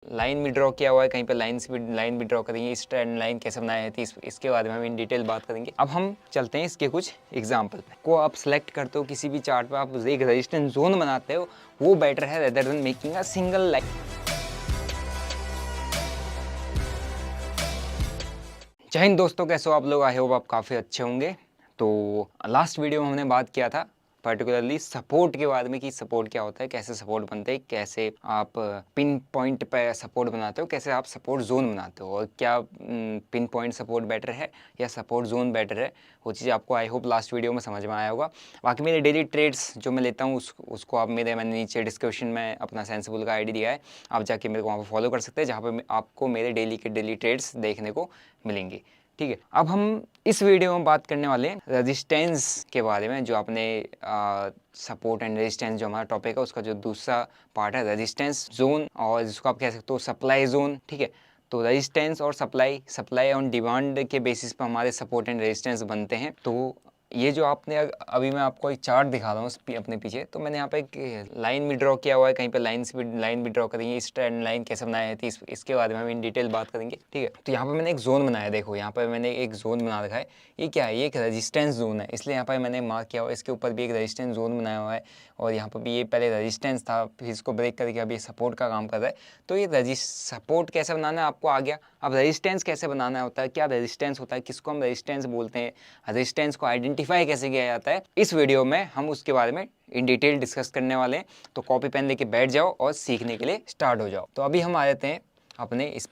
Line भी draw किया हुआ है, कहीं पे लाइन भी ड्रॉ करेंगे, इस ट्रेंड लाइन कैसे बनाई जाती है इसके बारे में हम इन डिटेल बात करेंगे। अब हम चलते हैं इसके कुछ एग्जांपल पे। को आप सेलेक्ट करते हो किसी भी चार्ट पे, आप एक रेजिस्टेंस जोन बनाते हो, वो बेटर है rather than making a single line. जय हिंद दोस्तों, कैसे हो आप लोग? आई होप आप काफ़ी अच्छे होंगे। तो लास्ट वीडियो में हमने बात किया था पर्टिकुलरली सपोर्ट के बारे में कि सपोर्ट क्या होता है, कैसे सपोर्ट बनते हैं, कैसे आप पिन पॉइंट पे सपोर्ट बनाते हो, कैसे आप सपोर्ट जोन बनाते हो, और क्या पिन पॉइंट सपोर्ट बेटर है या सपोर्ट जोन बेटर है। वो चीज़ आपको आई होप लास्ट वीडियो में समझ में आया होगा। बाकी मेरे डेली ट्रेड्स जो मैं लेता हूँ उसको आप मैंने नीचे डिस्क्रिप्शन में अपना सेंसिबल का आईडी दिया है, आप जाके मेरे को वहाँ पर फॉलो कर सकते हैं, जहाँ पर आपको मेरे डेली के डेली ट्रेड्स देखने को मिलेंगे। ठीक है, अब हम इस वीडियो में बात करने वाले हैं रेजिस्टेंस के बारे में, जो आपने सपोर्ट एंड रेजिस्टेंस जो हमारा टॉपिक है उसका जो दूसरा पार्ट है रेजिस्टेंस जोन, और जिसको आप कह सकते हो सप्लाई जोन। ठीक है, तो रेजिस्टेंस और सप्लाई ऑन डिमांड के बेसिस पर हमारे सपोर्ट एंड रेजिस्टेंस बनते हैं। तो ये जो आपने अभी मैं आपको एक चार्ट दिखा रहा हूँ अपने पीछे, तो मैंने यहाँ पे एक लाइन भी ड्रॉ किया हुआ है, कहीं पे लाइन भी ड्रॉ करेंगे, इस ट्रेंड लाइन कैसे बनाई जाती है इसके बारे में हम इन डिटेल बात करेंगे। ठीक है, तो यहाँ पे मैंने एक जोन बनाया, देखो यहाँ पर मैंने एक जोन बना रखा है। ये क्या है? ये एक रेजिस्टेंस जोन है, इसलिए यहाँ पर मैंने मार्क किया हुआ है। इसके ऊपर भी एक रेजिस्टेंस जोन बनाया हुआ है, और यहाँ पर भी ये पहले रेजिस्टेंस था, फिर इसको ब्रेक करके अभी सपोर्ट का काम कर रहा है। तो ये सपोर्ट कैसे बनाना है आपको आ गया। अब रेजिस्टेंस कैसे बनाना होता है, क्या रेजिस्टेंस होता है, किसको हम रेजिस्टेंस बोलते हैं, रेजिस्टेंस को आइडेंटिफाई कैसे किया जाता है, इस वीडियो में हम उसके बारे में इन डिटेल डिस्कस करने वाले हैं। तो कॉपी पेन लेके बैठ जाओ और सीखने के लिए स्टार्ट हो जाओ। तो अभी हम आ जाते हैं अपने इस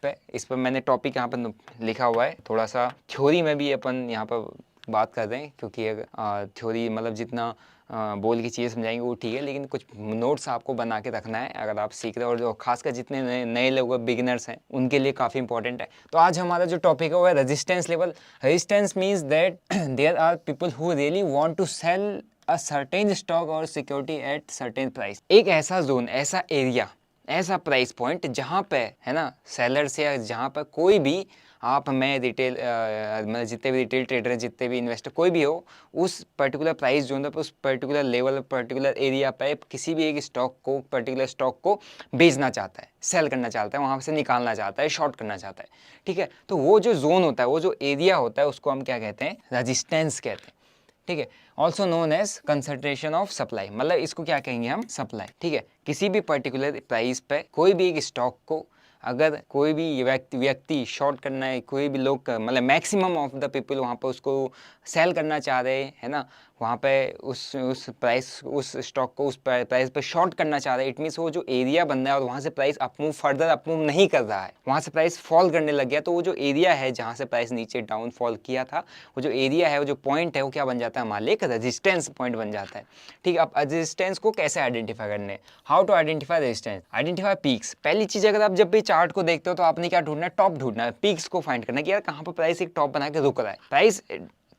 पर मैंने टॉपिक यहाँ पर लिखा हुआ है, थोड़ा सा थ्योरी में भी अपन यहाँ पर बात कर रहे हैं, क्योंकि थ्योरी मतलब जितना बोल की चीज़ें समझाएंगे वो ठीक है, लेकिन कुछ नोट्स आपको बना के रखना है अगर आप सीख रहे हो, और जो खासकर जितने नए लोग बिगिनर्स हैं उनके लिए काफ़ी इंपॉर्टेंट है। तो आज हमारा जो टॉपिक है वो है resistance level. Resistance means that there are people who really want to sell a certain stock और सिक्योरिटी एट सर्टेन प्राइस। एक ऐसा जोन, ऐसा एरिया, ऐसा प्राइस पॉइंट जहाँ पे है ना सेलर्स, या जहाँ पर कोई भी आप, मैं रिटेल मतलब जितने भी रिटेल ट्रेडर हैं, जितने भी इन्वेस्टर, कोई भी हो, उस पर्टिकुलर प्राइस जोन पर, उस पर्टिकुलर लेवल, पर्टिकुलर एरिया पे किसी भी एक स्टॉक को, पर्टिकुलर स्टॉक को बेचना चाहता है, सेल करना चाहता है, वहाँ से निकालना चाहता है, शॉर्ट करना चाहता है। ठीक है, तो वो जो जोन होता है, वो जो एरिया होता है, उसको हम क्या कहते हैं? रेजिस्टेंस कहते हैं। ठीक है, also known as concentration of supply, मतलब इसको क्या कहेंगे हम? सप्लाई। ठीक है, किसी भी पर्टिकुलर प्राइस पे कोई भी एक स्टॉक को अगर कोई भी व्यक्ति शॉर्ट करना है, कोई भी लोग, मतलब मैक्सिमम ऑफ द पीपल वहाँ पर उसको सेल करना चाह रहे हैं, है ना, वहाँ पे उस प्राइस, उस स्टॉक को उस प्राइस पे शॉर्ट करना चाह रहे हैं, इट मीन्स वो जो एरिया बन रहा है और वहाँ से प्राइस फर्दर अपमूव नहीं कर रहा है, वहाँ से प्राइस फॉल करने लग गया, तो वो जो एरिया है जहाँ से प्राइस नीचे डाउनफॉल किया था, वो जो एरिया है, वो जो पॉइंट है, वो क्या बन जाता है? हमारे लिए एक रेजिस्टेंस पॉइंट बन जाता है। ठीक है, अब रेजिस्टेंस को कैसे आइडेंटिफाई करने, how to identify resistance? Identify peaks. पहली चीज, अगर आप जब भी चार्ट को देखते हो तो आपने क्या ढूंढना है? टॉप ढूंढना है, पीक्स को फाइंड करना है कि यार कहाँ पर प्राइस एक टॉप बना के रुक रहा है, प्राइस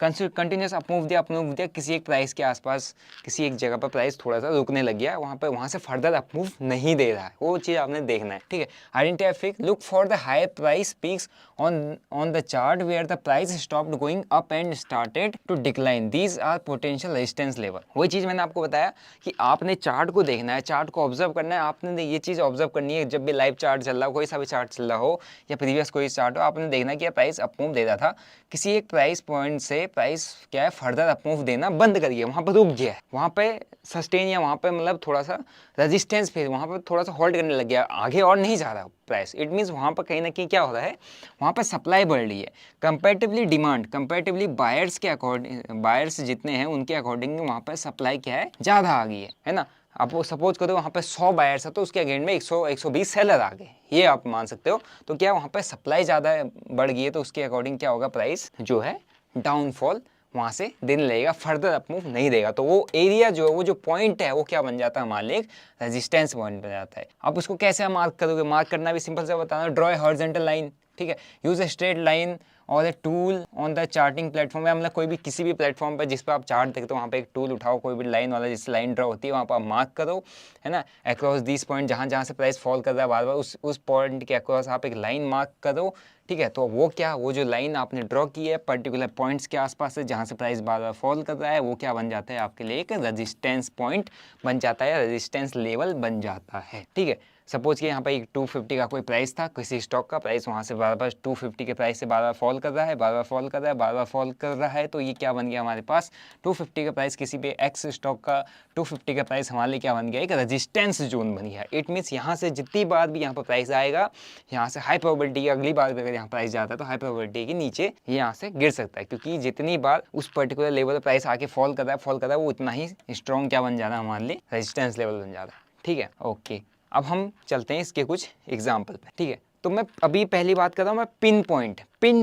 कंटिन्यूस अपमूव दिया, किसी एक प्राइस के आसपास, किसी एक जगह पर प्राइस थोड़ा सा रुकने लग गया, वहाँ से फर्दर अपमूव नहीं दे रहा है, वो चीज़ आपने देखना है। ठीक है, identify, look for the high price peaks on the chart where the price stopped going up and started to decline, these are potential resistance level. वही चीज़ मैंने आपको बताया कि आपने चार्ट को देखना है, चार्ट को ऑब्जर्व करना है, आपने ये चीज़ ऑब्जर्व करनी है, जब भी लाइव चार्ट चल रहा हो, कोई सा भी चार्ट चल रहा हो या प्रीवियस कोई चार्ट हो, आपने देखना है कि प्राइस अपमूव दे रहा था, किसी एक प्राइस पॉइंट से प्राइस क्या है? फर्दर अपमूव देना बंद करिए, वहाँ पर रुक गया है, वहाँ पे सस्टेन, या वहाँ पे मतलब थोड़ा सा रेजिस्टेंस फेज, वहाँ पर थोड़ा सा होल्ड करने लग गया, आगे और नहीं जा रहा प्राइस, इट मीन्स वहाँ पर कहीं ना कहीं क्या हो रहा है? वहाँ पर सप्लाई बढ़ रही है, कंपेरेटिवली डिमांड, कंपेरेटिवली बायर्स के अकॉर्डिंग, बायर्स जितने हैं उनके अकॉर्डिंग वहाँ पर सप्लाई क्या है? ज़्यादा आ गई है ना। आप वो सपोज करो वहाँ पे 100 बायर्स है, तो उसके अगेंस्ट में 100-120 सेलर आ गए, ये आप मान सकते हो। तो क्या वहाँ पे सप्लाई ज़्यादा बढ़ गई है, तो उसके अकॉर्डिंग क्या होगा? प्राइस जो है डाउनफॉल वहाँ से देने लगेगा, फर्दर अपमूव नहीं देगा, तो वो एरिया जो है, वो जो पॉइंट है, वो क्या बन जाता है? हमारे लिए एक रेजिस्टेंस पॉइंट बन जाता है। अब उसको कैसे मार्क करोगे? मार्क करना भी सिंपल से बताना, ड्रॉ ए हॉरिजॉन्टल लाइन। ठीक है, यूज ए स्ट्रेट लाइन और a tool on the charting platform, या मतलब कोई भी किसी भी प्लेटफॉर्म पर जिस पर आप चार्ट देखते हो, वहाँ पे एक टूल उठाओ, कोई भी लाइन वाला जिससे लाइन ड्रॉ होती है, वहाँ पर आप मार्क करो, है ना, अक्रॉस दिस पॉइंट, जहाँ जहाँ से प्राइस फॉल कर रहा है बार बार, उस पॉइंट के अक्रॉस आप एक लाइन मार्क करो। ठीक है, तो वो क्या, वो जो लाइन आपने ड्रॉ की है पर्टिकुलर पॉइंट्स के आसपास से, जहाँ से प्राइस बार बार फॉल कर रहा है, वो क्या बन जाता है? आपके लिए एक रेजिस्टेंस पॉइंट बन जाता है, रेजिस्टेंस लेवल बन जाता है। ठीक है, सपोज कि यहाँ पर 250 का कोई प्राइस था, किसी स्टॉक का प्राइस वहाँ से बार बार 250 के प्राइस से बार बार फॉल कर रहा है, बार बार फॉल कर रहा है, बार बार फॉल कर रहा है, तो ये क्या बन गया हमारे पास 250 का प्राइस, किसी भी एक्स स्टॉक का 250 का प्राइस हमारे लिए क्या बन गया, एक रेजिस्टेंस जोन बन गया। इट मीन्स यहाँ से जितनी बार भी यहाँ पर प्राइस आएगा, यहाँ से हाई प्रोबेबिलिटी अगली बार अगर यहाँ प्राइस जाता है तो हाई प्रोबेबिलिटी के नीचे ये यहाँ से गिर सकता है, क्योंकि जितनी बार उस पर्टिकुलर लेवल पर प्राइस आके फॉल कर रहा है वो उतना ही स्ट्रॉन्ग क्या बन जाता है हमारे लिए, रेजिस्टेंस लेवल बन जाता है। ठीक है, ओके। अब हम चलते हैं इसके कुछ एग्जाम्पल पे। ठीक है, तो मैं अभी पहली बात कर रहा हूँ, मैं पिन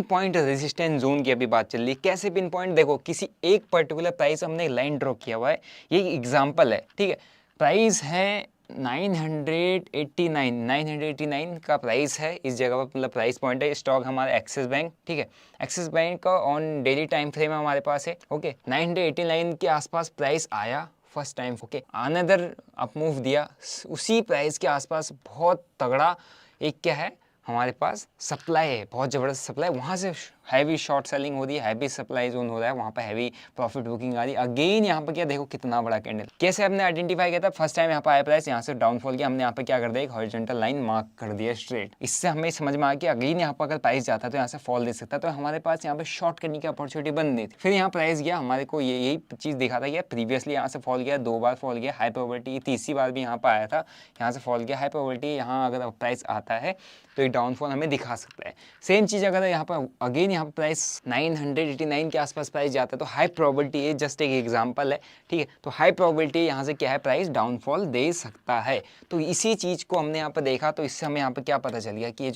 पॉइंट रेजिस्टेंस जोन की अभी बात चल रही है। कैसे पिन पॉइंट, देखो किसी एक पर्टिकुलर प्राइस हमने लाइन ड्रॉ किया हुआ है, ये एग्जाम्पल है। ठीक है, प्राइस है 989 का प्राइस है इस जगह पर, मतलब प्राइस पॉइंट है। स्टॉक हमारा एक्सिस बैंक, ठीक है, एक्सिस बैंक का ऑन डेली टाइम फ्रेम हमारे पास है। ओके, 989 के आसपास प्राइस आया first time. Okay, another up move दिया उसी प्राइस के आसपास, बहुत तगड़ा एक क्या है हमारे पास सप्लाई है, बहुत ज़बरदस्त सप्लाई, वहाँ से हैवी शॉर्ट सेलिंग हो रही है, हैवी सप्लाई जोन हो रहा है, वहाँ पर हैवी प्रॉफिट बुकिंग आ रही है। अगेन यहाँ पर क्या देखो कितना बड़ा कैंडल, कैसे हमने आइडेंटिफाई किया था, फर्स्ट टाइम यहाँ पर आया प्राइस, यहाँ से डाउनफॉल किया, हमने यहाँ पर क्या कर दिया, एक हॉरिजॉन्टल लाइन मार्क कर दिया स्ट्रेट। इससे हमें समझ में आ गया अगेन यहाँ पर अगर प्राइस जाता है तो यहाँ से फॉल दे सकता है, तो हमारे पास यहाँ पर शॉर्ट करने की अपॉर्चुनिटी बन रही थी। फिर यहाँ प्राइस गया, हमारे को यही चीज़ दिखा था कि प्रीवियसली यहाँ से फॉल गया, 2 बार फॉल गया, हाई प्रोबेबिलिटी, तीसरी बार भी यहाँ पर आया था, यहाँ से फॉल गया, हाई प्रोबेबिलिटी यहाँ अगर प्राइस आता है तो एक डाउनफॉल हमें दिखा सकता है। सेम चीज़ अगर यहाँ पर अगेन यहाँ पर प्राइस 989 के आसपास प्राइस जाता है तो हाई प्रोबेबिलिटी, ये जस्ट एक एग्जांपल है। ठीक है, तो हाई प्रोबेबिलिटी यहाँ से क्या है, प्राइस डाउनफॉल दे सकता है। तो इसी चीज़ को हमने यहाँ पर देखा, तो इससे हमें यहाँ पर क्या पता चल गया कि ये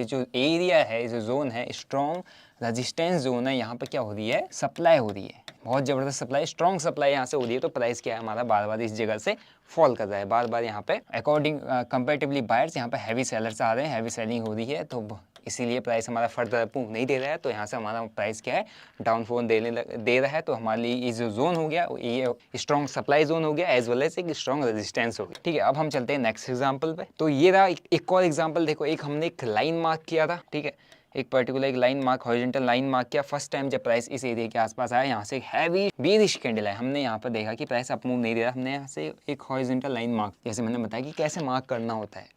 जो एरिया है, जो जोन है, स्ट्रॉन्ग रेजिस्टेंस जोन है, यहाँ पर क्या हो रही है, सप्लाई हो रही है, बहुत ज़बरदस्त सप्लाई, स्ट्रॉन्ग सप्लाई यहाँ से हो रही है। तो प्राइस क्या है हमारा बार बार इस जगह से फॉल कर रहा है, बार बार यहाँ पे अकॉर्डिंग कंपेरेटिवली बायर्स यहाँ पे हैवी सेलर्स आ रहे हैं, हैवी सेलिंग हो रही है, तो इसीलिए प्राइस हमारा फर्दर मूव नहीं दे रहा है। तो यहाँ से हमारा प्राइस क्या है, डाउनफॉल दे रहा है। तो हमारे लिए ये जो जोन हो गया, ये स्ट्रॉन्ग सप्लाई जोन हो गया, एज वेल एज एक स्ट्रॉन्ग रेजिस्टेंस हो गया। ठीक है, अब हम चलते हैं नेक्स्ट एग्जाम्पल पे। तो ये रहा एक और एग्जाम्पल, देखो एक हमने एक लाइन मार्क किया था। ठीक है, एक पर्टिकुलर एक line mark, horizontal line mark किया, फर्स्ट टाइम जब प्राइस इस एरिया के आसपास आया, यहाँ से एक हैवी बेरिश कैंडल है, हमने यहाँ पर देखा कि प्राइस अप मूव नहीं दे रहा, हमने यहाँ से एक हॉरिजॉन्टल लाइन मार्क, जैसे मैंने बताया कि कैसे मार्क करना होता है,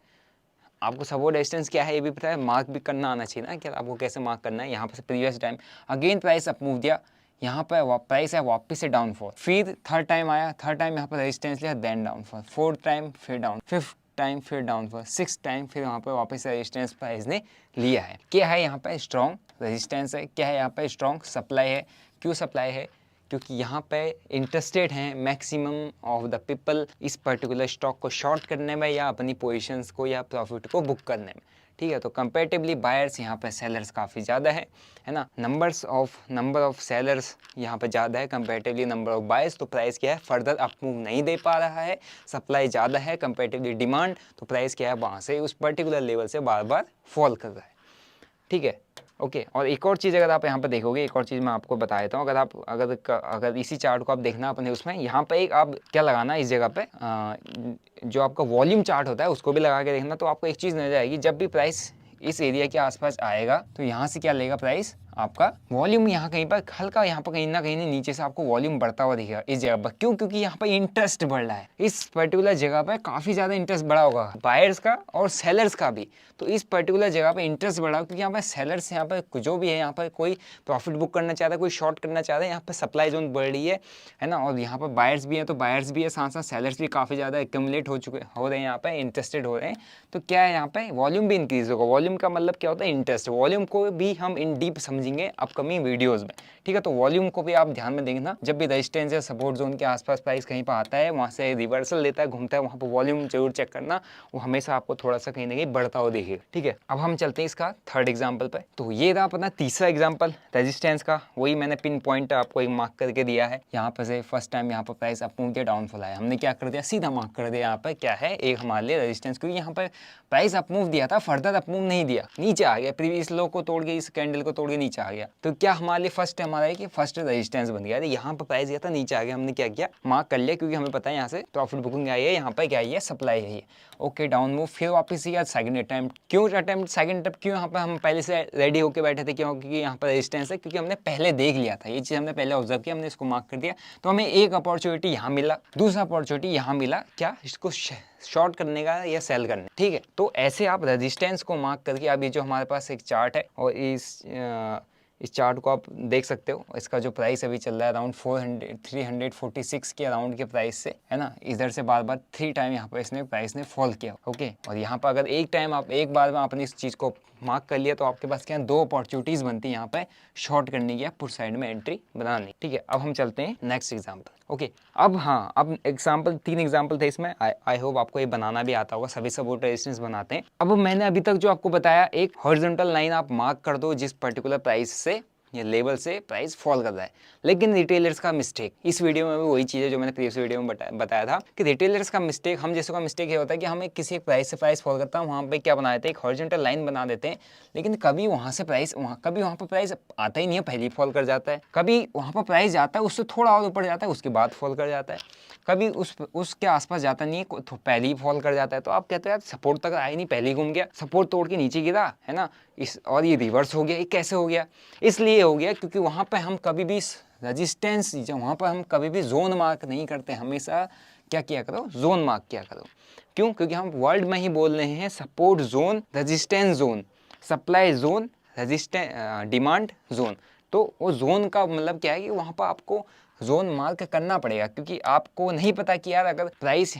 आपको सपोर्ट डिस्टेंस क्या है ये भी पता है, मार्क भी करना आना चाहिए ना, क्या आपको कैसे मार्क करना है। यहाँ पर previous time again price up move दिया, यहाँ पर प्राइस है वापस से डाउनफॉल, फिर थर्ड टाइम आया, थर्ड टाइम यहाँ पर रेजिस्टेंस लिया, देन डाउनफॉल, फोर्थ टाइम फिर डाउन, फिफ्थ टाइम फिर डाउनफॉल, सिक्स टाइम फिर वहाँ पर वापस रेजिस्टेंस प्राइस ने लिया है। क्या है यहाँ पर स्ट्रॉन्ग रेजिस्टेंस है, क्या है यहाँ पर स्ट्रॉन्ग सप्लाई है। क्यों सप्लाई है, क्योंकि यहाँ पे इंटरेस्टेड हैं मैक्सिमम ऑफ द पीपल इस पर्टिकुलर स्टॉक को शॉर्ट करने में या अपनी पोजीशंस को या प्रॉफिट को बुक करने में। ठीक है, तो कंपेरेटिवली बायर्स यहाँ पे सेलर्स काफ़ी ज़्यादा है ना, नंबर ऑफ सेलर्स यहाँ पे ज़्यादा है कंपेरेटिवली नंबर ऑफ बायर्स। तो प्राइस क्या है, फर्दर अप मूव नहीं दे पा रहा है, सप्लाई ज़्यादा है कंपेरेटिवली डिमांड, तो प्राइस क्या है वहाँ से उस पर्टिकुलर लेवल से बार बार फॉल कर रहा है। ठीक है, ओके। और एक और चीज़ अगर आप यहाँ पर देखोगे, एक और चीज़ मैं आपको बता देता हूँ, अगर इसी चार्ट को आप देखना अपने उसमें, यहाँ पे एक आप क्या लगाना इस जगह पे जो आपका वॉल्यूम चार्ट होता है उसको भी लगा के देखना, तो आपको एक चीज़ नजर आएगी, जब भी प्राइस इस एरिया के आसपास आएगा तो यहाँ से क्या लेगा प्राइस, आपका वॉल्यूम यहाँ कहीं पर हल्का, यहाँ पर कहीं ना कहीं नीचे से आपको वॉल्यूम बढ़ता हुआ दिखेगा इस जगह पर। क्यों, क्योंकि यहाँ पर इंटरेस्ट बढ़ रहा है, इस पर्टिकुलर जगह पर काफ़ी ज़्यादा इंटरेस्ट बढ़ा होगा बायर्स का और सेलर्स का भी। तो इस पर्टिकुलर जगह पर इंटरेस्ट बढ़ा क्योंकि यहाँ पर सेलर्स, यहाँ पर जो भी है, यहाँ पर कोई प्रॉफिट बुक करना चाहता है, कोई शॉर्ट करना चाहता है, यहाँ पर सप्लाई जोन बढ़ रही है ना, और यहाँ पर बायर्स भी है, तो बायर्स भी है, साथ साथ सेलर्स भी काफ़ी ज़्यादा एक्यूमुलेट हो रहे हैं, यहाँ पर इंटरेस्टेड हो रहे हैं। तो क्या है, यहाँ पे वॉल्यूम भी इंक्रीज होगा। वॉल्यूम का मतलब क्या होता है, इंटरेस्ट। वॉल्यूम को भी हम इन डीप समझेंगे अपकमिंग वीडियोस में। ठीक है, तो वॉल्यूम को भी आप ध्यान में देखना, जब भी रेजिस्टेंस या सपोर्ट जोन के आसपास प्राइस कहीं पर आता है, वहाँ से रिवर्सल लेता है, घूमता है, वहाँ पर वॉल्यूम जरूर चेक करना, वो हमेशा आपको थोड़ा सा कहीं ना कहीं बढ़ता हुआ दिखेगा। ठीक है, अब हम चलते हैं इसका थर्ड एग्जाम्पल पे। तो ये रहा अपना तीसरा एग्जाम्पल रेजिस्टेंस का, वही मैंने पिन पॉइंट आपको एक मार्क करके दिया है। यहाँ पर से फर्स्ट टाइम यहाँ पर प्राइस अप मूव किया, डाउनफॉल आया, हमने क्या कर दिया, सीधा मार्क कर दिया यहाँ पर क्या है, एक हमारे लिए रेजिस्टेंस, क्योंकि यहाँ पर प्राइस अप मूव दिया था, फर्दर अप मूव नहीं दिया, नीचे आ गया, प्रीवियस लो को तोड़ के, इस कैंडल को तोड़ के नीचे आ गया। तो क्या हमारे लिए फर्स्ट हमारा है कि फर्स्ट रेजिस्टेंस बन गया, यहाँ पर प्राइस गया था, नीचे आ गया, हमने क्या किया, मार्क कर लिया, क्योंकि हमें पता है यहाँ से प्रॉफिट बुकिंग आई है, यहाँ पर क्या आई है, सप्लाई है। ओके, डाउन मूव, फिर वापस या सेकंड अटेम्प्ट, क्यों यहाँ पर हम पहले से रेडी होकर बैठे थे, क्योंकि यहाँ पर रेजिस्टेंस है, क्योंकि हमने पहले देख लिया था, ये चीज़ हमने पहले ऑब्जर्व किया, हमने इसको मार्क कर दिया। तो हमें एक अपॉर्चुनिटी यहाँ मिला, दूसरा अपॉर्चुनिटी यहाँ मिला, क्या, इसको शॉर्ट करने का या सेल करने, ठीक है। तो ऐसे आप रेजिस्टेंस को मार्क करके, अब ये जो हमारे पास एक चार्ट है और इस चार्ट को आप देख सकते हो, इसका जो प्राइस अभी चल रहा है अराउंड 346 के अराउंड के प्राइस से, है ना। इधर से बार बार 3 टाइम यहाँ पर इसने प्राइस ने फॉल किया, ओके। और यहाँ पर अगर एक टाइम आप एक बार में आपने इस चीज़ को मार्क कर लिया तो आपके पास क्या 2 अपॉर्चुनिटीज़ बनती है यहाँ पे शॉर्ट करने की या पुट साइड में एंट्री बनाने, ठीक है। अब हम चलते हैं नेक्स्ट एग्जाम्पल, ओके। अब हाँ, अब एग्जाम्पल 3 एग्जाम्पल थे इसमें, आई होप आपको ये बनाना भी आता होगा, सभी सपोर्ट रेजिस्टेंस बनाते हैं। अब मैंने अभी तक जो आपको बताया, एक हॉरिजॉन्टल लाइन आप मार्क कर दो जिस पर्टिकुलर प्राइस से ये लेवल से प्राइस फॉल कर रहा है। लेकिन रिटेलर्स का मिस्टेक, इस वीडियो में भी वही चीज़ है जो मैंने प्रीवियस वीडियो में बताया था कि रिटेलर्स का मिस्टेक, हम जैसे का मिस्टेक ये होता है कि हम एक किसी प्राइस से प्राइस फॉल करता है, वहाँ पे क्या बना देते हैं, एक हॉरिजॉन्टल लाइन बना देते हैं, लेकिन कभी वहाँ से प्राइस कभी वहाँ पर प्राइस आता ही नहीं है, पहले ही फॉल कर जाता है। कभी वहाँ पर प्राइस जाता है, उससे थोड़ा और ऊपर जाता है, उसके बाद फॉल कर जाता है। कभी उसके आसपास जाता नहीं है, तो पहले ही फॉल कर जाता है। तो आप कहते हैं यार सपोर्ट तक आया नहीं, पहले ही घूम गया, सपोर्ट तोड़ के नीचे गिरा, है ना, और ये रिवर्स हो गया। ये कैसे हो गया? इसलिए हो गया क्योंकि वहाँ पे हम कभी भी रेजिस्टेंस, वहाँ पर हम कभी भी जोन मार्क नहीं करते, हमेशा क्या किया करो, जोन मार्क किया करो। क्यों? क्योंकि हम वर्ल्ड में ही बोल रहे हैं support zone, resistance zone, supply zone, demand zone. तो वो जोन का मतलब क्या है कि वहाँ पर आपको जोन मार्क करना पड़ेगा, क्योंकि आपको नहीं पता कि यार अगर प्राइस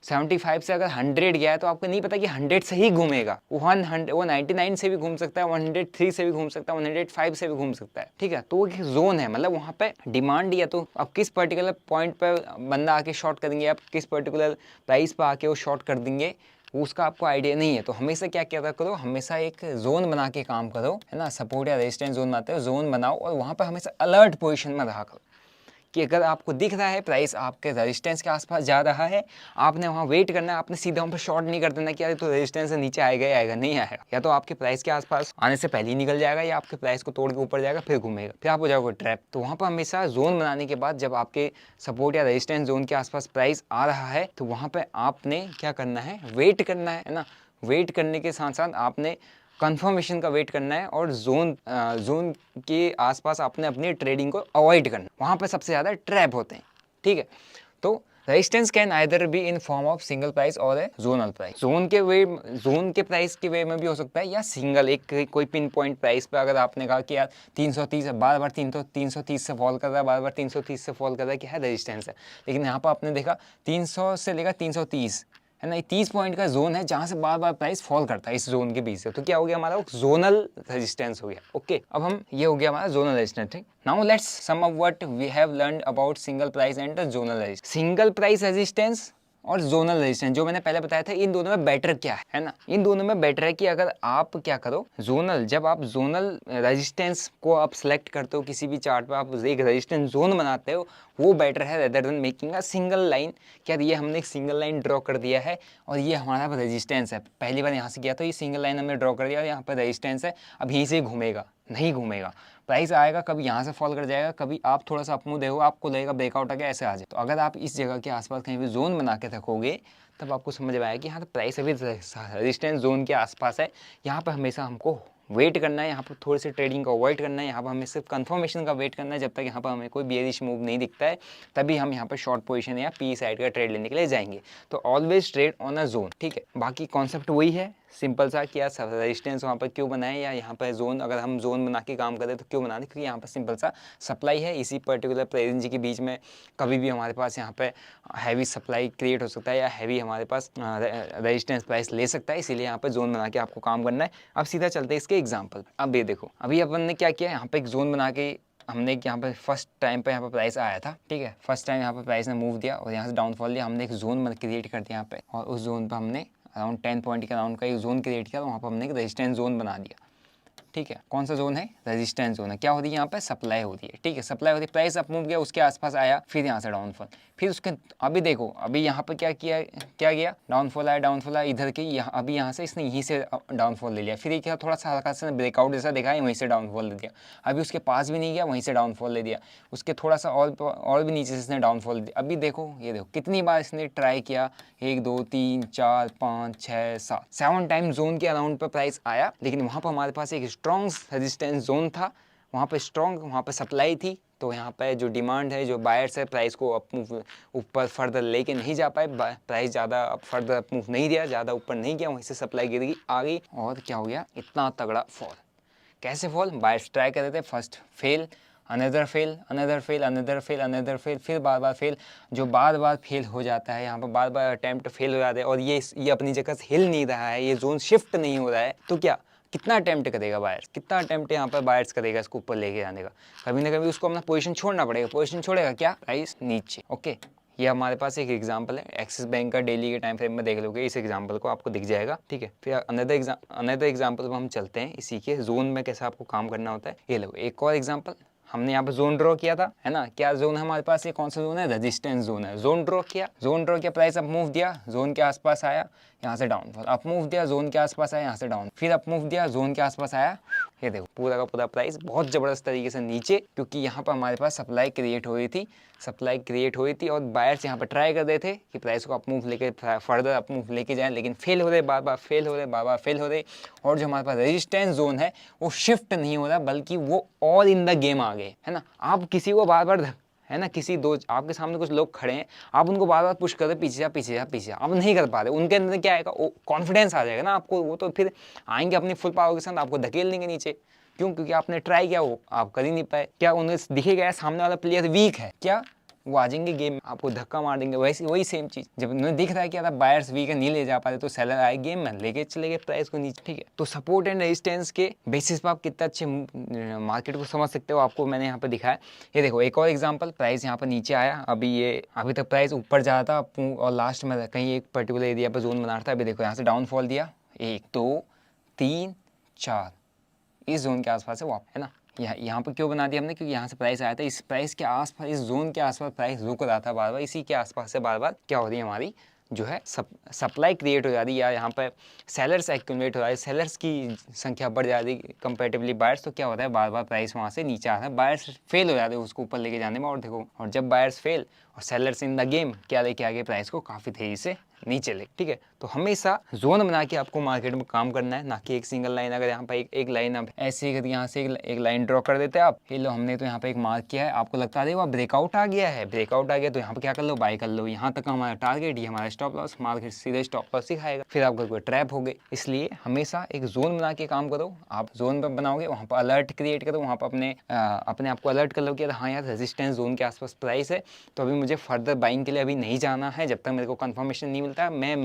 75 से अगर 100 गया है तो आपको नहीं पता कि 100 से ही घूमेगा, वो 99 से भी घूम सकता है, 103 से भी घूम सकता है, 105 से भी घूम सकता है, ठीक है। तो वो एक जोन है, मतलब वहाँ पे डिमांड, या तो आप किस पर्टिकुलर पॉइंट पर बंदा आके शॉर्ट कर देंगे, आप किस पर्टिकुलर प्राइस पर आके वो शॉर्ट कर देंगे, उसका आपको आइडिया नहीं है। तो हमेशा क्या क्या करो, हमेशा एक जोन बना के काम करो, है ना। सपोर्ट या रेजिस्टेंस जोन बनाते हो, जोन बनाओ और वहाँ पर हमेशा अलर्ट पोजीशन में रहा करो कि अगर आपको दिख रहा है प्राइस आपके रेजिस्टेंस के आसपास जा रहा है, आपने वहाँ वेट करना है। आपने सीधा वहाँ पर शॉर्ट नहीं कर देना कि यार तो रेजिस्टेंस से नीचे आएगा ही आएगा, नहीं आएगा। या तो आपके प्राइस के आसपास आने से पहले ही निकल जाएगा, या आपके प्राइस को तोड़ के ऊपर जाएगा, फिर घूमेगा, फिर आप हो जाओगे ट्रैप। तो वहाँ पर हमेशा जोन बनाने के बाद जब आपके सपोर्ट या रेजिस्टेंस जोन के आसपास प्राइस आ रहा है तो वहाँ पर आपने क्या करना है, वेट करना है ना। वेट करने के साथ साथ आपने कंफर्मेशन का वेट करना है, और जोन के आसपास आपने अपनी ट्रेडिंग को अवॉइड करना, वहाँ पे सबसे ज़्यादा ट्रैप होते हैं, ठीक है। तो resistance can either be in form of single price और ए जोनल प्राइस। जोन के प्राइस के वे में भी हो सकता है, या सिंगल एक कोई पिन पॉइंट प्राइस पे अगर आपने कहा कि यार 330 बार बार 330 से फॉल कर रहा है, बार बार 330 से फॉल कर रहा है, क्या है, रेजिस्टेंस है। लेकिन यहाँ पर आपने देखा 300 से लेकर 330, है ना, 30 पॉइंट का जोन है जहां से बार बार प्राइस फॉल करता है इस जोन के बीच से। तो क्या हो गया हमारा, जोनल रेजिस्टेंस हो गया, ओके। अब हम ये हो गया हमारा जोनल रेजिस्टेंस, ठीक। Now let's sum up what we have learned about single price and zonal resistance. Single price resistance और जोनल रेजिस्टेंस जो मैंने पहले बताया था, इन दोनों में बेटर क्या है ना। इन दोनों में बेटर है कि अगर आप क्या करो, जोनल, जब आप जोनल रेजिस्टेंस को आप सिलेक्ट करते हो किसी भी चार्ट पे, आप एक रेजिस्टेंस जोन बनाते हो, वो बेटर है rather than making a single line. क्या ये हमने एक सिंगल लाइन ड्रॉ कर दिया है और ये हमारा रेजिस्टेंस है, पहली बार यहाँ से किया तो ये सिंगल लाइन हमने ड्रॉ कर दिया और यहाँ पर रेजिस्टेंस है, अब यहीं से घूमेगा, नहीं घूमेगा, प्राइस आएगा कभी यहाँ से फॉल कर जाएगा, कभी आप थोड़ा सा अप मूव देखो, आपको लगेगा ब्रेकआउट आ गया, ऐसे आ जाए। तो अगर आप इस जगह के आसपास कहीं भी जोन बना के रखोगे तब आपको समझ में आएगा कि हाँ, तो प्राइस अभी रेजिस्टेंस जोन के आसपास है, यहाँ पर हमेशा हमको वेट करना है, यहाँ पर थोड़ी सी ट्रेडिंग को अवॉइड करना है, यहाँ पर हमें सिर्फ कंफर्मेशन का वेट करना है। जब तक यहाँ पर हमें कोई बेयरिश मूव नहीं दिखता है तभी हम यहाँ पर शॉर्ट पोजीशन या पी साइड का ट्रेड लेने के लिए जाएंगे। तो always trade on a zone, ठीक है। बाकी कॉन्सेप्ट वही है, सिंपल सा, कि यार रेजिस्टेंस वहाँ पर क्यों बनाए, या यहाँ पर जोन, अगर हम जोन बना के काम करें तो क्यों बनाते, क्योंकि यहाँ पर सिंपल सा सप्लाई है, इसी पर्टिकुलर रेंज के बीच में कभी भी हमारे पास यहाँ पे हैवी सप्लाई क्रिएट हो सकता है, या हैवी हमारे पास रेजिस्टेंस प्राइस ले सकता है, इसीलिए यहाँ पर जोन बना के आपको काम करना है। अब सीधा चलते हैं इसके एग्जाम्पल। अब ये देखो, अभी अपन ने क्या किया, यहाँ पे एक जोन बना के हमने यहाँ पे फर्स्ट टाइम पे यहाँ पे प्राइस आया था, ठीक है। फर्स्ट टाइम यहाँ पे प्राइस ने मूव दिया और यहाँ से डाउनफॉल दिया, हमने एक जोन क्रिएट कर दिया यहाँ पे, और उस जोन पे हमने अराउंड 10 पॉइंट के अराउंड का एक जोन क्रिएट किया, वहाँ पर हमने एक रेजिस्टेंस जोन बना दिया, ठीक है। कौन सा जोन है, रेजिस्टेंस जोन है। क्या होती है यहाँ पे, सप्लाई होती है, ठीक है, सप्लाई होती है, प्राइस अप मूव गया, उसके आसपास आया, फिर यहाँ से डाउनफॉल, फिर उसके अभी देखो, अभी यहाँ पे क्या किया, क्या गया, डाउनफॉल आया इधर के, यहाँ अभी यहाँ से इसने यहीं से डाउनफॉल ले लिया, फिर ये क्या, थोड़ा सा हल्का सा ब्रेकआउट जैसा देखा है, वहीं से डाउनफॉल दे दिया, अभी उसके पास भी नहीं गया, वहीं से डाउनफॉल ले दिया, उसके थोड़ा सा और भी नीचे से इसने डाउनफॉल दिया। अभी देखो, ये देखो कितनी बार इसने ट्राई किया, 1 2 3 4 5 6 7 टाइम जोन के अराउंड पर प्राइस आया, लेकिन वहाँ पर हमारे पास एक स्ट्रॉन्ग रेजिस्टेंस जोन था, वहाँ पे स्ट्रॉन्ग, वहाँ पे सप्लाई थी, तो यहाँ पे जो डिमांड है, जो बायर्स है, प्राइस को अप मूव ऊपर फर्दर लेके नहीं जा पाए, प्राइस ज़्यादा अप फर्दर अप मूव नहीं दिया, ज़्यादा ऊपर नहीं गया, वहीं से सप्लाई गिर गई आ गई और क्या हो गया, इतना तगड़ा फॉल। कैसे फॉल? बायर्स ट्राई कर रहे थे, first fail, another fail, another fail, another fail, another fail, फिर बार बार फेल। जो बार बार फेल हो जाता है, यहाँ पर बार बार अटैम्प्ट फेल हो जाते हैं और ये अपनी जगह से हिल नहीं रहा है, ये जोन शिफ्ट नहीं हो रहा है, तो क्या कितना अटैम्प्ट करेगा बायर्स, कितना अटैम्प्ट यहाँ पर बायर्स करेगा इसको ऊपर लेके जाने का। कभी ना कभी उसको अपना पोजीशन छोड़ना पड़ेगा। पोजीशन छोड़ेगा क्या? प्राइस नीचे। ओके, ये हमारे पास एक एग्जांपल है, एक्सिस बैंक का डेली के टाइम फ्रेम में देख लोगे इस एग्जांपल को, आपको दिख जाएगा। ठीक है, फिर अनदर एग्जांपल में हम चलते हैं इसी के जोन में कैसे आपको काम करना होता है। ये लो एक और एग्जांपल, हमने यहाँ पर जोन ड्रॉ किया था, है ना। क्या जोन है हमारे पास? ये कौन सा जोन है? रेजिस्टेंस जोन है। जोन ड्रॉ किया, प्राइस अप मूव दिया, जोन के आसपास आया, यहाँ से डाउन, अप मूव दिया, जोन के आसपास आया, यहाँ से डाउन, फिर अप मूव दिया, जोन के आसपास आया। ये देखो पूरा का पूरा प्राइस बहुत ज़बरदस्त तरीके से नीचे, क्योंकि यहाँ पर हमारे पास सप्लाई क्रिएट हुई थी और बायर्स यहाँ पर ट्राई कर रहे थे कि प्राइस को अप मूव लेके फर्दर अप मूव लेके जाएं, लेकिन फेल हो रहे, बार बार फेल हो रहे। और जो हमारे पास रेजिस्टेंस जोन है वो शिफ्ट नहीं हो रहा, बल्कि वो ऑल इन द गेम आ गए, है ना। आप किसी को बार बार, है ना, किसी दो आपके सामने कुछ लोग खड़े हैं, आप उनको बार बार पुश कर रहे, पीछे जा, आप नहीं कर पा रहे, उनके अंदर क्या आएगा? कॉन्फिडेंस आ जाएगा ना आपको, वो तो फिर आएंगे अपनी फुल पावर के साथ, आपको धकेल देंगे नीचे। क्यों? क्योंकि आपने ट्राई किया, वो आप कर ही नहीं पाए। क्या उन्हें दिखेगा सामने वाला प्लेयर वीक है? क्या वो आ जाएंगे गेम, आपको धक्का मार देंगे। वैसे वही सेम चीज, जब उन्हें दिख रहा है कि यार बायर्स वीक है, नहीं ले जा पाते, तो सेलर आए गेम में, लेके चले गए प्राइस को नीचे। ठीक है, तो सपोर्ट एंड रेजिस्टेंस के बेसिस पर आप कितना अच्छे मार्केट को समझ सकते हो, आपको मैंने यहाँ पे दिखाया। ये देखो एक और एग्जांपल, प्राइस यहाँ पर नीचे आया, अभी तक प्राइस ऊपर जा रहा था और लास्ट में कहीं एक पर्टिकुलर एरिया पर जोन बना रहा था। अभी देखो यहाँ से डाउनफॉल दिया, 1 2 3 4, इस जोन के आसपास है वो, है ना। यहाँ पर क्यों बना दिया हमने? क्योंकि यहाँ से प्राइस आया था, इस प्राइस के आसपास, इस जोन के आसपास प्राइस रुक रहा था बार बार, इसी के आसपास से बार बार क्या हो रही है हमारी जो है सप्लाई क्रिएट हो जा रही है, या यहाँ पर सेलर्स एक्यूमुलेट हो रहा है, सेलर्स की संख्या बढ़ जा रही है कंपेरेटिवली बायर्स। तो क्या होता है, बार बार प्राइस वहाँ से नीचे आ रहा है, बायर्स फेल हो जाते हैं उसको ऊपर लेके जाने में। और देखो, और जब बायर्स फेल और सेलर्स इन द गेम, क्या लेके आगे प्राइस को काफ़ी तेजी से नीचे ले। ठीक है, तो हमेशा जोन बना के आपको मार्केट में काम करना है, ना कि एक सिंगल लाइन। अगर यहाँ पर एक लाइन अब ऐसे ही यहाँ से एक लाइन ड्रॉ कर देते हैं आप, ये लो हमने तो यहाँ पे एक मार्क किया है, आपको लगता है वो ब्रेकआउट आ गया है, तो यहाँ पे क्या कर लो, बाय कर लो। यहाँ तक हमारा टारगेट, ये हमारा स्टॉप लॉस, मार्केट सीधे स्टॉप लॉस सिखाएगा, फिर आपका कोई ट्रैप हो गए। इसलिए हमेशा एक जोन बना के काम करो। आप जोन पर बनाओगे, वहाँ पर अलर्ट क्रिएट करो, वहाँ पर अपने आप को अलर्ट कर लो कि हाँ यार रेजिस्टेंस जोन के आसपास प्राइस है, तो अभी मुझे फर्दर बाइंग के लिए अभी नहीं जाना है, जब तक मेरे को कंफर्मेशन नहीं मिलता। मैं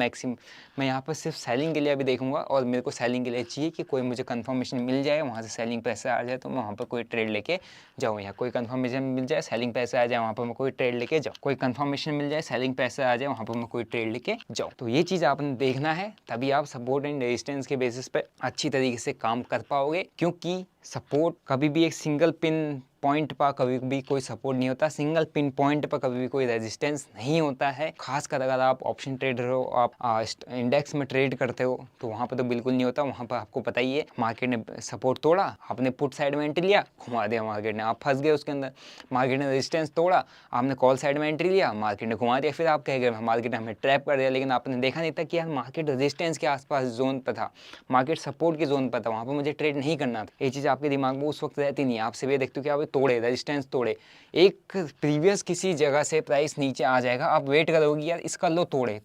यहाँ पर सिर्फ सेलिंग के लिए अभी देखूंगा, और मेरे को सेलिंग के लिए चाहिए कि कोई मुझे कंफर्मेशन मिल जाए, वहाँ से सेलिंग पैसे आ जाए, तो मैं वहाँ पर कोई ट्रेड लेके जाऊँ, या कोई कंफर्मेशन मिल जाए, सेलिंग पैसे आ जाए, वहाँ पर मैं कोई ट्रेड लेके जाऊँ, कोई कंफर्मेशन मिल जाए, सेलिंग पैसे आ जाए, वहाँ पर मैं कोई ट्रेड लेके जाऊँ। तो ये चीज़ आपने देखना है, तभी आप सपोर्ट एंड रेजिस्टेंस के बेसिस पे अच्छी तरीके से काम कर पाओगे। क्योंकि सपोर्ट कभी भी एक सिंगल पिन पॉइंट पर कभी भी कोई सपोर्ट नहीं होता, सिंगल पिन पॉइंट पर कभी भी कोई रेजिस्टेंस नहीं होता है। खासकर अगर आप ऑप्शन ट्रेडर हो, आप इंडेक्स में ट्रेड करते हो, तो वहाँ पर तो बिल्कुल नहीं होता। वहाँ पर आपको पता ही है, मार्केट ने सपोर्ट तोड़ा, आपने पुट साइड में एंट्री लिया, घुमा दिया मार्केट ने, आप फंस गए उसके अंदर। मार्केट ने रेजिस्टेंस तोड़ा, आपने कॉल साइड में एंट्री लिया, मार्केट ने घुमा दिया, फिर आप कह गए मार्केट ने हमें ट्रैप कर दिया। लेकिन आपने देखा नहीं था कि यार मार्केट रेजिस्टेंस के आसपास जोन पर था, मार्केट सपोर्ट के जोन पर था, वहाँ पर मुझे ट्रेड नहीं करना था। ये चीज़ आपके दिमाग में उस वक्त रहती नहीं है। आप सिर्फ देखते हो कि आप तोड़े, रेजिस्टेंस तोड़े, एक प्रीवियस किसी जगह से प्राइस नीचे आ जाएगा, आप वेट करोगे यार इसका लो तोड़े,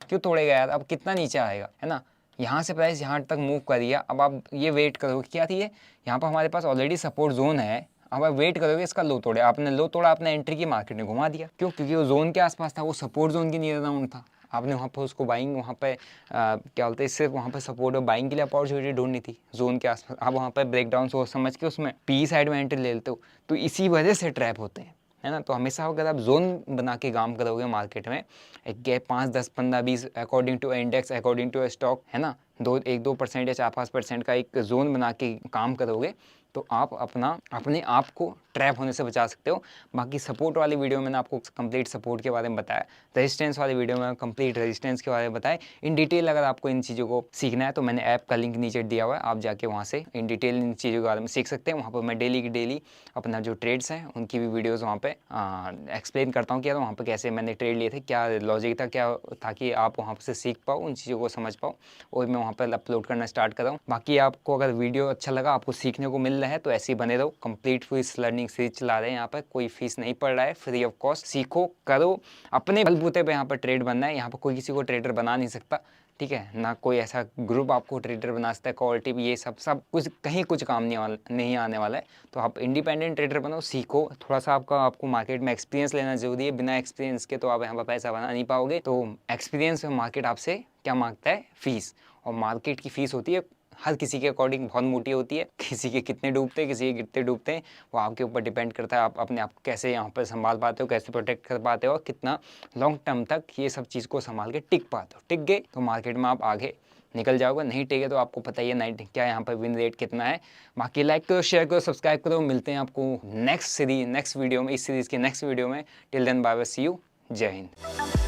क्यों तोड़ेगा यार, अब कितना नीचे आएगा, है ना। यहाँ से प्राइस यहाँ तक मूव कर दिया, अब आप ये वेट करोगे क्या थी, यहाँ पर हमारे पास ऑलरेडी सपोर्ट जोन है, अब आप वेट करोगे इसका लो तोड़े, आपने लो तोड़ा, आपने एंट्री की, मार्केट ने घुमा दिया। क्यों? क्योंकि वो जोन के आसपास था, वो सपोर्ट जोन की नियर राउंड था, आपने वहाँ पर उसको बाइंग, वहाँ पे क्या बोलते हैं, सिर्फ वहाँ पे सपोर्ट और बाइंग के लिए अपॉर्चुनिटी ढूंढनी थी जोन के आसपास। आप वहाँ पे ब्रेकडाउन सोच समझ के उसमें पी साइड में एंट्री ले लेते हो, तो इसी वजह से ट्रैप होते हैं, है ना। तो हमेशा अगर आप जोन बना के काम करोगे मार्केट में, एक gap 5 10 15 20 according to index, according to stock, है ना, 1-2% या 4-5% का एक जोन बना के काम करोगे, तो आप अपने आप को ट्रैप होने से बचा सकते हो। बाकी सपोर्ट वाली वीडियो में मैंने आपको कंप्लीट सपोर्ट के बारे में बताया, रेजिस्टेंस वाली वीडियो में कंप्लीट रेजिस्टेंस के बारे में बताया इन डिटेल। अगर आपको इन चीज़ों को सीखना है तो मैंने ऐप का लिंक नीचे दिया हुआ है, आप जाके वहाँ से इन डिटेल इन चीज़ों के बारे में सीख सकते हैं। वहाँ पर मैं डेली की डेली अपना जो ट्रेड्स हैं उनकी भी वीडियोज़ वहाँ पर एक्सप्लेन करता हूँ कि वहाँ पर कैसे मैंने ट्रेड लिए थे, क्या लॉजिक था, क्या ताकि आप वहाँ से सीख पाओ, उन चीज़ों को समझ पाओ, और मैं वहाँ पर अपलोड करना स्टार्ट कर रहा हूँ। बाकी आपको अगर वीडियो अच्छा लगा, आपको सीखने को मिल मिला है तो ऐसे ही बने रहो। कंप्लीट फीस लर्निंग सीरीज चला रहे हैं यहाँ पर, कोई फीस नहीं पड़ रहा है, फ्री ऑफ कॉस्ट। सीखो, करो, अपने बलबूते पे यहाँ पर ट्रेड बनना है। यहाँ पर कोई किसी को ट्रेडर बना नहीं सकता, ठीक है ना। कोई ऐसा ग्रुप आपको ट्रेडर बना सकता है, कॉल टिप ये सब कुछ कहीं कुछ काम नहीं आने वाला है। तो आप इंडिपेंडेंट ट्रेडर बनो, सीखो। थोड़ा सा आपको मार्केट में एक्सपीरियंस लेना जरूरी है। बिना एक्सपीरियंस के तो आप यहाँ पर पैसा बना नहीं पाओगे। तो एक्सपीरियंस में मार्केट आपसे क्या मांगता है? फीस। और मार्केट की फीस होती है हर किसी के अकॉर्डिंग बहुत मोटी होती है। किसी के कितने डूबते हैं, किसी के कितने डूबते हैं, वो आपके ऊपर डिपेंड करता है। आप अपने आप को कैसे यहाँ पर संभाल पाते हो, कैसे प्रोटेक्ट कर पाते हो, और कितना लॉन्ग टर्म तक ये सब चीज़ को संभाल के टिक पाते हो। टिक गए तो मार्केट में आप आगे निकल जाओगे, नहीं टिके तो आपको पता ही है नाइट क्या यहाँ पर विन रेट कितना है। बाकी लाइक करो, शेयर करो, सब्सक्राइब करो। मिलते हैं आपको नेक्स्ट वीडियो में, इस सीरीज़ के नेक्स्ट वीडियो में। Till then bye bye, see you, जय हिंद।